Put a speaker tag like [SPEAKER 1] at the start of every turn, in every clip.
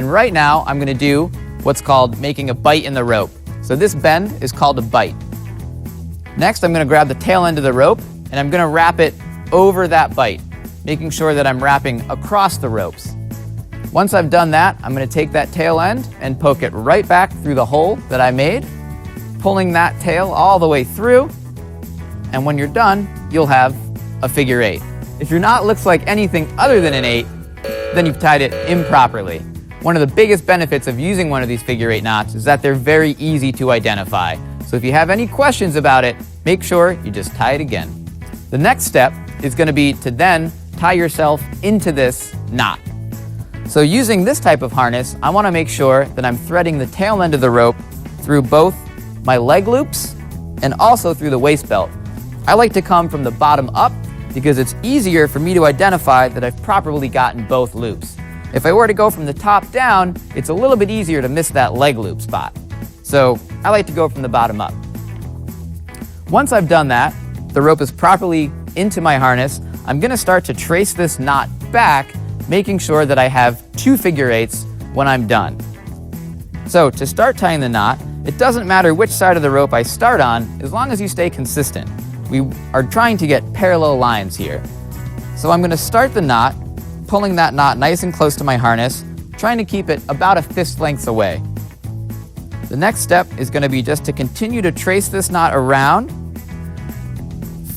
[SPEAKER 1] And right now, I'm gonna do what's called making a bite in the rope. So this bend is called a bite. Next, I'm gonna grab the tail end of the rope and I'm gonna wrap it over that bite, making sure that I'm wrapping across the ropes. Once I've done that, I'm gonna take that tail end and poke it right back through the hole that I made, pulling that tail all the way through. And when you're done, you'll have a figure 8. If your knot looks like anything other than an 8, then you've tied it improperly. One of the biggest benefits of using one of these figure 8 knots is that they're very easy to identify. So if you have any questions about it, make sure you just tie it again. The next step is going to be to then tie yourself into this knot. So using this type of harness, I want to make sure that I'm threading the tail end of the rope through both my leg loops and also through the waist belt. I like to come from the bottom up because it's easier for me to identify that I've properly gotten both loops. If I were to go from the top down, it's a little bit easier to miss that leg loop spot. So I like to go from the bottom up. Once I've done that, the rope is properly into my harness, I'm gonna start to trace this knot back, making sure that I have 2 figure 8s when I'm done. So to start tying the knot, it doesn't matter which side of the rope I start on, as long as you stay consistent. We are trying to get parallel lines here. So I'm going to start the knot, pulling that knot nice and close to my harness, trying to keep it about a fist length away. The next step is going to be just to continue to trace this knot around,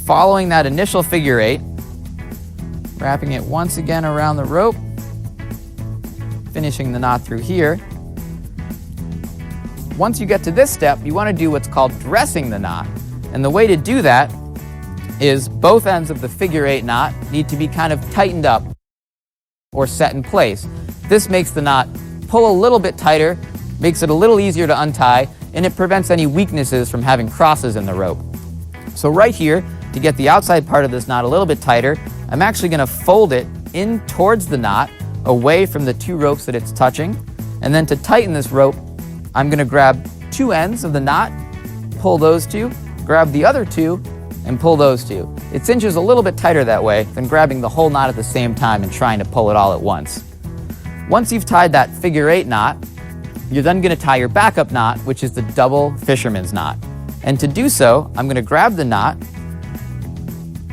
[SPEAKER 1] following that initial figure 8, wrapping it once again around the rope, finishing the knot through here. Once you get to this step, you want to do what's called dressing the knot. And the way to do that is both ends of the figure 8 knot need to be kind of tightened up or set in place. This makes the knot pull a little bit tighter, makes it a little easier to untie, and it prevents any weaknesses from having crosses in the rope. So right here, to get the outside part of this knot a little bit tighter, I'm actually going to fold it in towards the knot, away from the 2 ropes that it's touching. And then to tighten this rope, I'm going to grab 2 ends of the knot, pull those 2, grab the other 2, and pull those 2. It cinches a little bit tighter that way than grabbing the whole knot at the same time and trying to pull it all at once. Once you've tied that figure 8 knot, you're then going to tie your backup knot, which is the double fisherman's knot. And to do so, I'm going to grab the knot,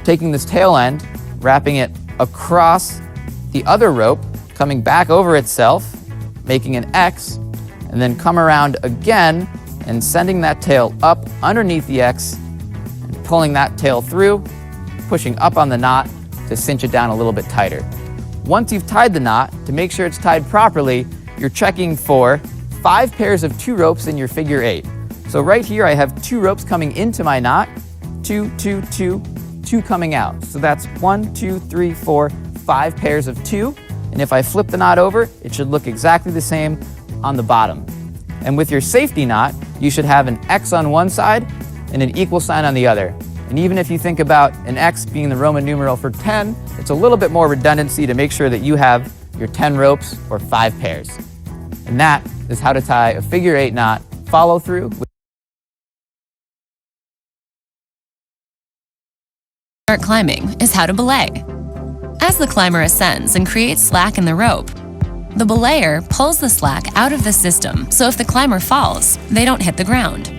[SPEAKER 1] taking this tail end, wrapping it across the other rope, coming back over itself, making an X, and then come around again and sending that tail up underneath the X and pulling that tail through, pushing up on the knot to cinch it down a little bit tighter. Once you've tied the knot, to make sure it's tied properly, you're checking for 5 pairs of 2 ropes in your figure 8. So right here I have 2 ropes coming into my knot, 2, 2, 2, 2 coming out. So that's 1, 2, 3, 4, 5 pairs of 2. And if I flip the knot over, it should look exactly the same on the bottom. And with your safety knot, you should have an X on one side and an equal sign on the other. And even if you think about an X being the Roman numeral for 10, it's a little bit more redundancy to make sure that you have your 10 ropes or 5 pairs. And that is how to tie a figure 8 knot, follow through.
[SPEAKER 2] Start climbing is how to belay. As the climber ascends and creates slack in the rope, the belayer pulls the slack out of the system, so if the climber falls, they don't hit the ground.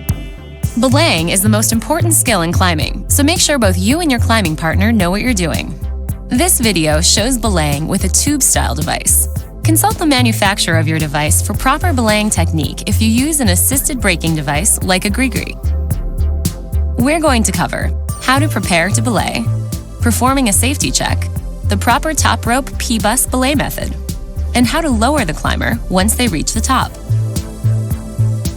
[SPEAKER 2] Belaying is the most important skill in climbing, so make sure both you and your climbing partner know what you're doing. This video shows belaying with a tube-style device. Consult the manufacturer of your device for proper belaying technique if you use an assisted braking device like a gree-gree. We're going to cover how to prepare to belay, performing a safety check, the proper top rope P-bus belay method, and how to lower the climber once they reach the top.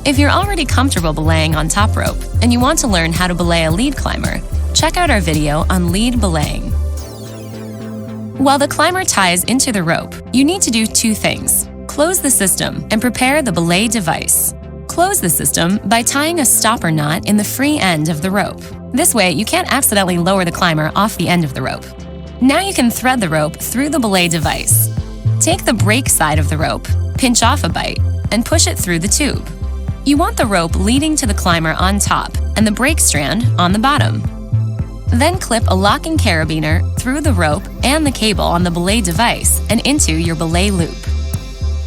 [SPEAKER 2] If you're already comfortable belaying on top rope and you want to learn how to belay a lead climber, check out our video on lead belaying. While the climber ties into the rope, you need to do 2 things. Close the system and prepare the belay device. Close the system by tying a stopper knot in the free end of the rope. This way, you can't accidentally lower the climber off the end of the rope. Now you can thread the rope through the belay device. Take the brake side of the rope, pinch off a bite, and push it through the tube. You want the rope leading to the climber on top and the brake strand on the bottom. Then clip a locking carabiner through the rope and the cable on the belay device and into your belay loop.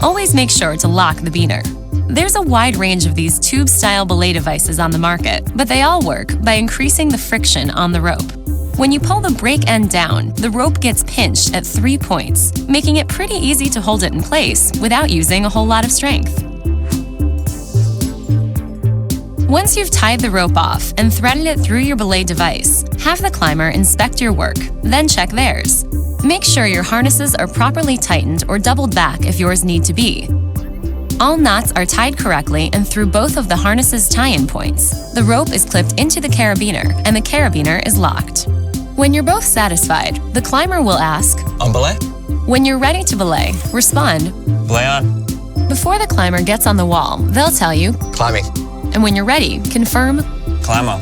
[SPEAKER 2] always make sure to lock the beaner. There's a wide range of these tube-style belay devices on the market, but they all work by increasing the friction on the rope. When you pull the brake end down, the rope gets pinched at 3 points, making it pretty easy to hold it in place without using a whole lot of strength. Once you've tied the rope off and threaded it through your belay device, have the climber inspect your work, then check theirs. Make sure your harnesses are properly tightened or doubled back if yours need to be. All knots are tied correctly and through both of the harness's tie-in points. The rope is clipped into the carabiner and the carabiner is locked. When you're both satisfied, the climber will ask,
[SPEAKER 3] On belay?
[SPEAKER 2] When you're ready to belay, respond,
[SPEAKER 3] Belay on.
[SPEAKER 2] Before the climber gets on the wall, they'll tell you,
[SPEAKER 3] Climbing.
[SPEAKER 2] and when you're ready, confirm.
[SPEAKER 3] Climb on.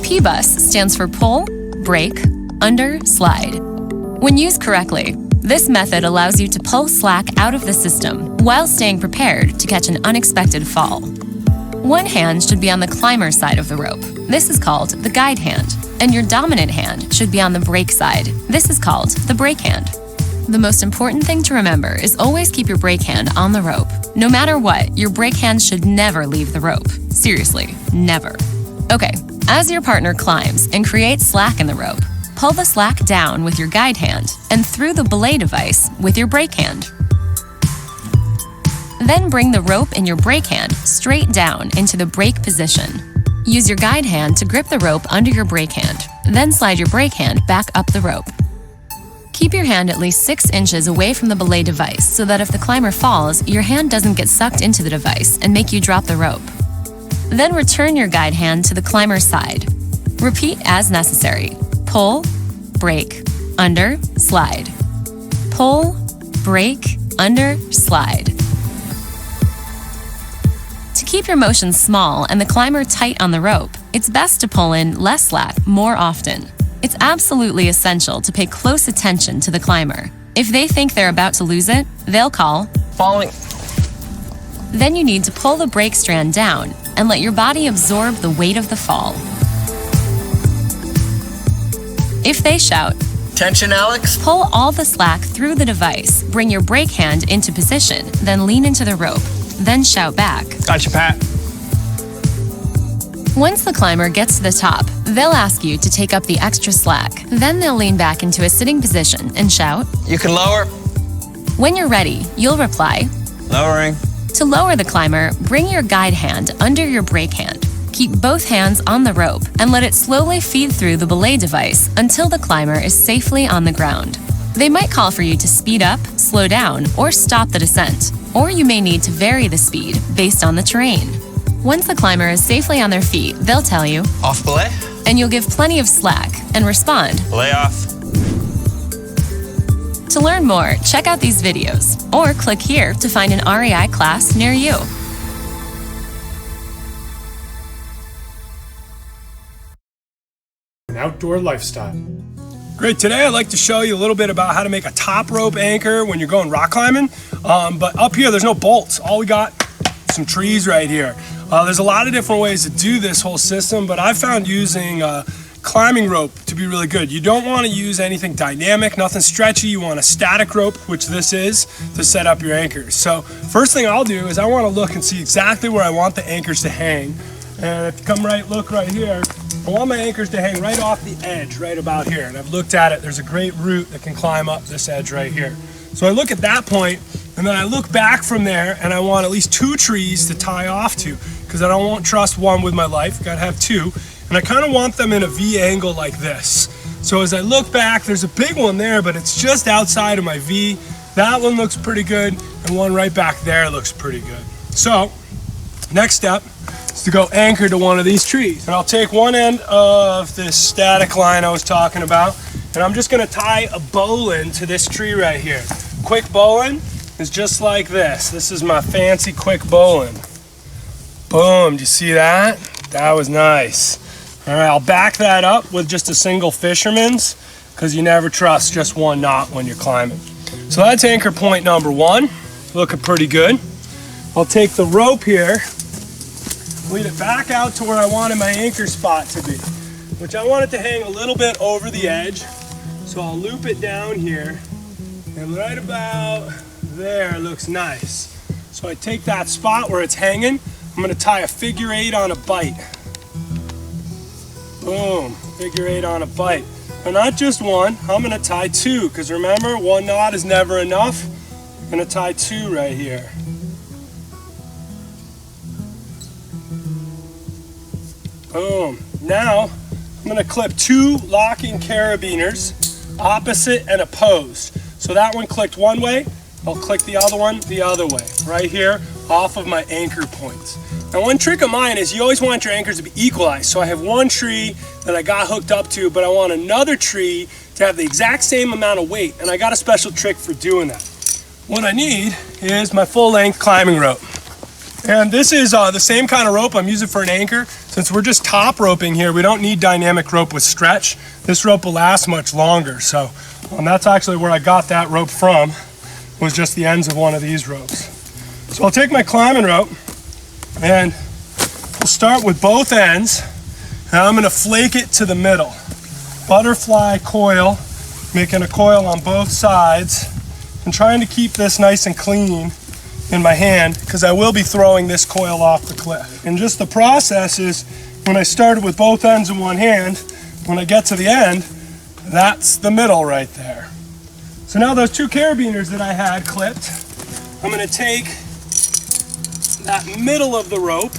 [SPEAKER 2] P-bus stands for pull, brake, under, slide. When used correctly, this method allows you to pull slack out of the system while staying prepared to catch an unexpected fall. One hand should be on the climber's side of the rope. This is called the guide hand. And your dominant hand should be on the brake side. This is called the brake hand. The most important thing to remember is always keep your brake hand on the rope. No matter what, your brake hand should never leave the rope. Seriously, never. Okay, as your partner climbs and creates slack in the rope, pull the slack down with your guide hand and through the belay device with your brake hand. Then bring the rope in your brake hand straight down into the brake position. Use your guide hand to grip the rope under your brake hand, then slide your brake hand back up the rope. Keep your hand at least 6 inches away from the belay device so that if the climber falls, your hand doesn't get sucked into the device and make you drop the rope. Then return your guide hand to the climber's side. Repeat as necessary. Pull, brake, under, slide. Pull, brake, under, slide. To keep your motion small and the climber tight on the rope, it's best to pull in less slack more often. It's absolutely essential to pay close attention to the climber. If they think they're about to lose it, they'll call,
[SPEAKER 3] Falling.
[SPEAKER 2] Then you need to pull the brake strand down and let your body absorb the weight of the fall. If they shout,
[SPEAKER 3] Tension, Alex.
[SPEAKER 2] pull all the slack through the device, bring your brake hand into position, then lean into the rope, then shout back.
[SPEAKER 3] Gotcha, Pat.
[SPEAKER 2] Once the climber gets to the top, they'll ask you to take up the extra slack. Then they'll lean back into a sitting position and shout.
[SPEAKER 3] You can lower.
[SPEAKER 2] When you're ready, you'll reply.
[SPEAKER 3] Lowering.
[SPEAKER 2] To lower the climber, bring your guide hand under your brake hand. Keep both hands on the rope and let it slowly feed through the belay device until the climber is safely on the ground. They might call for you to speed up, slow down, or stop the descent. Or you may need to vary the speed based on the terrain. Once the climber is safely on their feet, they'll tell you,
[SPEAKER 3] Off belay.
[SPEAKER 2] and you'll give plenty of slack and respond.
[SPEAKER 3] Belay off.
[SPEAKER 2] To learn more, check out these videos or click here to find an REI class near you.
[SPEAKER 4] An outdoor lifestyle.
[SPEAKER 5] Great, today I'd like to show you a little bit about how to make a top rope anchor when you're going rock climbing. But up here, there's no bolts. All we got is some trees right here. There's a lot of different ways to do this whole system, but I found using climbing rope to be really good. You don't want to use anything dynamic, nothing stretchy. You want a static rope, which this is, to set up your anchors. So first thing I'll do is I want to look and see exactly where I want the anchors to hang. And if you come look right here, I want my anchors to hang right off the edge, right about here. And I've looked at it, there's a great root that can climb up this edge right here. So I look at that point, and then I look back from there, and I want at least 2 trees to tie off to, because I don't want trust one with my life, gotta have 2. And I kind of want them in a V angle like this. So as I look back, there's a big one there, but it's just outside of my V. That one looks pretty good, and one right back there looks pretty good. So, next step is to go anchor to one of these trees. And I'll take one end of this static line I was talking about, and I'm just gonna tie a bowline to this tree right here. Quick bowline is just like this. This is my fancy quick bowline. Boom, do you see that? That was nice. All right, I'll back that up with just a single fisherman's, because you never trust just one knot when you're climbing. So that's anchor point number 1, looking pretty good. I'll take the rope here, lead it back out to where I wanted my anchor spot to be, which I want it to hang a little bit over the edge. So I'll loop it down here And right about there looks nice. So I take that spot where it's hanging, I'm gonna tie a figure 8 on a bite. Boom, figure 8 on a bite. But not just one, I'm gonna tie 2, because remember, 1 knot is never enough. I'm gonna tie 2 right here. Boom. Now, I'm gonna clip 2 locking carabiners, opposite and opposed. So that one clicked one way, I'll click the other one the other way, right here, off of my anchor points. Now one trick of mine is you always want your anchors to be equalized. So I have one tree that I got hooked up to, but I want another tree to have the exact same amount of weight, and I got a special trick for doing that. What I need is my full-length climbing rope. And this is the same kind of rope I'm using for an anchor. Since we're just top roping here, we don't need dynamic rope with stretch. This rope will last much longer. So that's actually where I got that rope from, was just the ends of one of these ropes. So I'll take my climbing rope and we'll start with both ends. And I'm gonna flake it to the middle. Butterfly coil, making a coil on both sides and trying to keep this nice and clean in my hand, because I will be throwing this coil off the cliff. And just the process is, when I started with both ends in one hand, when I get to the end, that's the middle right there. So now those 2 carabiners that I had clipped, I'm gonna take that middle of the rope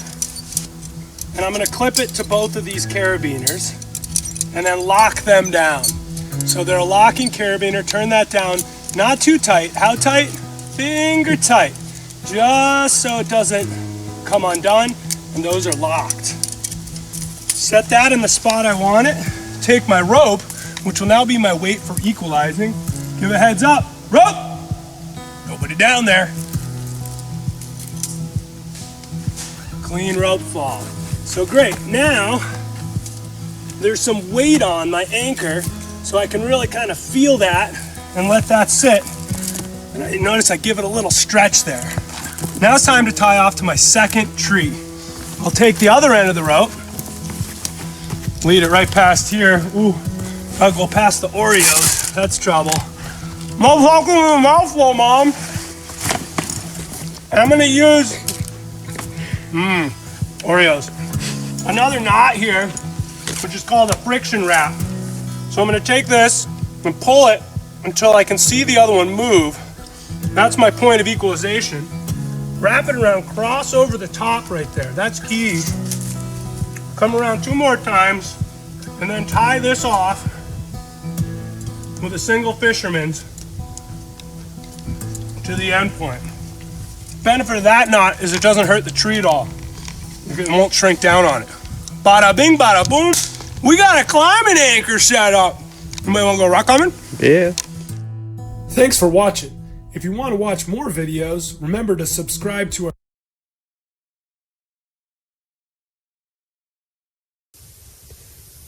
[SPEAKER 5] and I'm gonna clip it to both of these carabiners and then lock them down. So they're a locking carabiner, turn that down, not too tight. How tight? Finger tight. Just so it doesn't come undone, and those are locked. Set that in the spot I want it. Take my rope, which will now be my weight for equalizing. Give a heads up. Rope! Nobody down there. Clean rope fall. So great. Now, there's some weight on my anchor, so I can really kind of feel that and let that sit. And I notice I give it a little stretch there. Now it's time to tie off to my second tree. I'll take the other end of the rope, lead it right past here. Ooh, I'll go past the Oreos. That's trouble. Motherfucker, mouthful, Mom. And I'm gonna use Oreos. Another knot here, which is called a friction wrap. So I'm gonna take this and pull it until I can see the other one move. That's my point of equalization. Wrap it around, cross over the top right there. That's key. Come around 2 more times, and then tie this off with a single fisherman's to the end point. The benefit of that knot is it doesn't hurt the tree at all. It won't shrink down on it. Bada bing, bada boom. We got a climbing anchor set up. Anybody want to go rock climbing?
[SPEAKER 1] Yeah.
[SPEAKER 5] Thanks for watching. If you want to watch more videos, remember to subscribe to our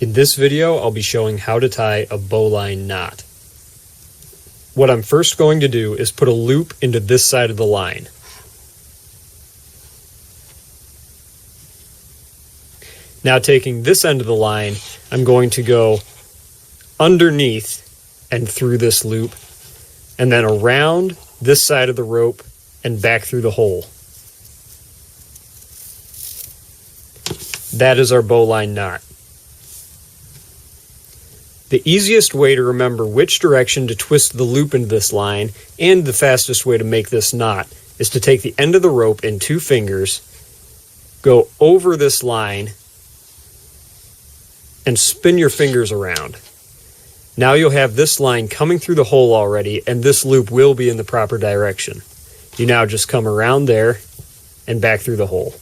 [SPEAKER 4] In this video, I'll be showing how to tie a bowline knot. What I'm first going to do is put a loop into this side of the line. Now taking this end of the line, I'm going to go underneath and through this loop, and then around this side of the rope and back through the hole. That is our bowline knot. The easiest way to remember which direction to twist the loop into this line, and the fastest way to make this knot, is to take the end of the rope in 2 fingers, go over this line, and spin your fingers around. Now you'll have this line coming through the hole already, and this loop will be in the proper direction. You now just come around there and back through the hole.